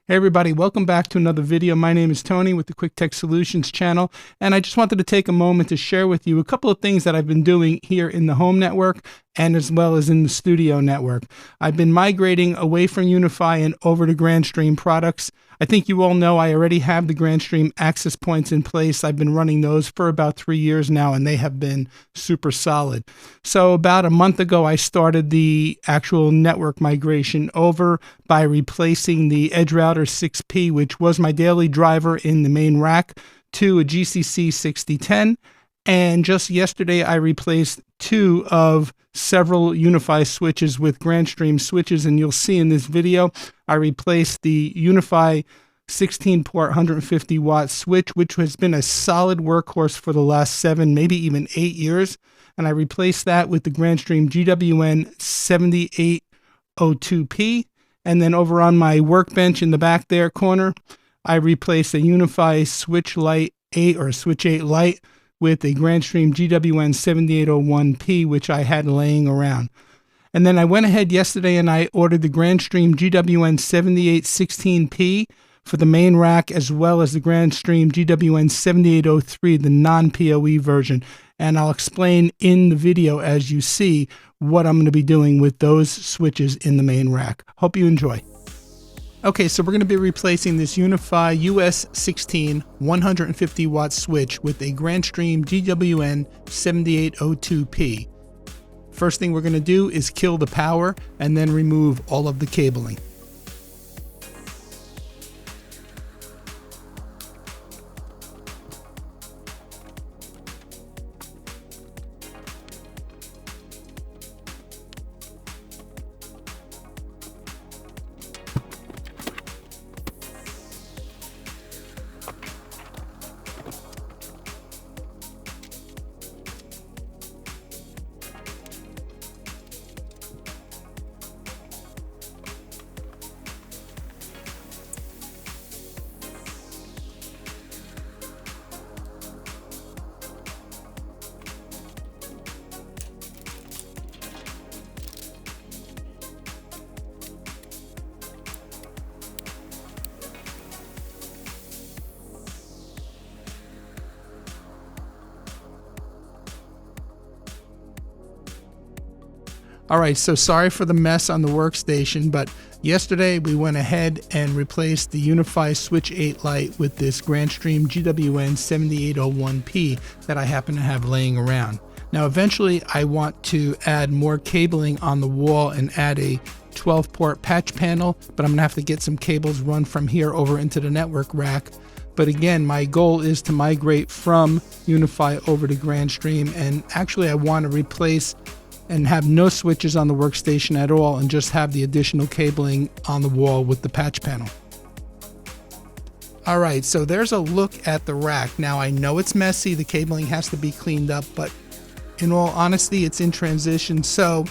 Hey everybody, welcome back to another video. My name is Tony with the Quick Tech Solutions channel, and I just wanted to take a moment to share with you a couple of things that I've been doing here in the home network and as well as in the studio network. I've been migrating away from UniFi and over to Grandstream products. I think you all know I already have the Grandstream access points in place. I've been running those for about 3 years now, and they have been super solid. So about a month ago, I started the actual network migration over by replacing the Edge Router 6P, which was my daily driver in the main rack, to a GCC 6010. And just yesterday, I replaced 2 of several UniFi switches with Grandstream switches. And you'll see in this video, I replaced the UniFi 16-port 150 watt switch, which has been a solid workhorse for the last 7, maybe even 8 years. And I replaced that with the Grandstream GWN 7802P. And then over on my workbench in the back there corner, I replaced a UniFi Switch Lite 8 or Switch 8 Lite with a Grandstream GWN 7801P, which I had laying around. And then I went ahead yesterday and I ordered the Grandstream GWN 7816P for the main rack, as well as the Grandstream GWN 7803, the non-PoE version. And I'll explain in the video as you see what I'm going to be doing with those switches in the main rack. Hope you enjoy. Okay, so we're going to be replacing this UniFi US16 150 watt switch with a Grandstream GWN 7802P. First thing we're going to do is kill the power and then remove all of the cabling. Alright, so sorry for the mess on the workstation, but yesterday we went ahead and replaced the UniFi Switch 8 Lite with this Grandstream GWN 7801P that I happen to have laying around. Now eventually I want to add more cabling on the wall and add a 12-port patch panel, but I'm going to have to get some cables run from here over into the network rack. But again, my goal is to migrate from UniFi over to Grandstream, and actually I want to replace and have no switches on the workstation at all and just have the additional cabling on the wall with the patch panel. Alright, so there's a look at the rack. Now I know it's messy, the cabling has to be cleaned up, but in all honesty it's in transition, so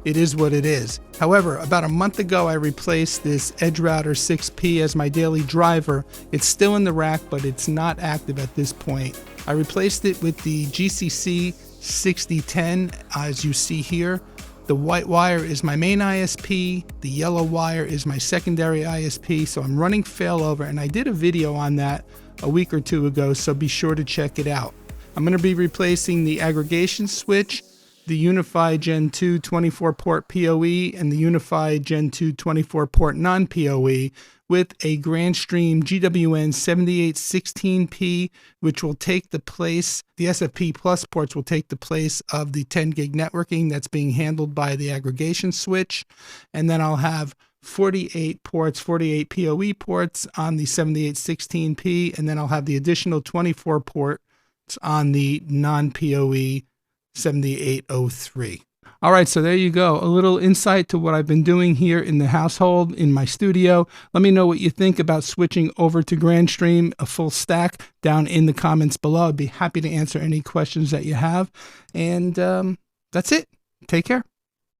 it is what it is. However, about a month ago I replaced this Edge Router 6P as my daily driver. It's still in the rack, but it's not active at this point. I replaced it with the GCC 6010, as you see here. The white wire is my main ISP, the yellow wire is my secondary ISP, so I'm running failover, and I did a video on that a week or 2 ago, so be sure to check it out. I'm going to be replacing the aggregation switch, the UniFi Gen 2 24-port PoE, and the UniFi Gen 2 24-port non-PoE with a Grandstream GWN 7816P, which will take the place, the SFP Plus ports will take the place of the 10 gig networking that's being handled by the aggregation switch. And then I'll have 48 ports, 48 PoE ports on the 7816P, and then I'll have the additional 24 ports on the non-PoE 7803. All right, so there you go. A little insight to what I've been doing here in the household, in my studio. Let me know what you think about switching over to Grandstream, a full stack, down in the comments below. I'd be happy to answer any questions that you have. And that's it. Take care.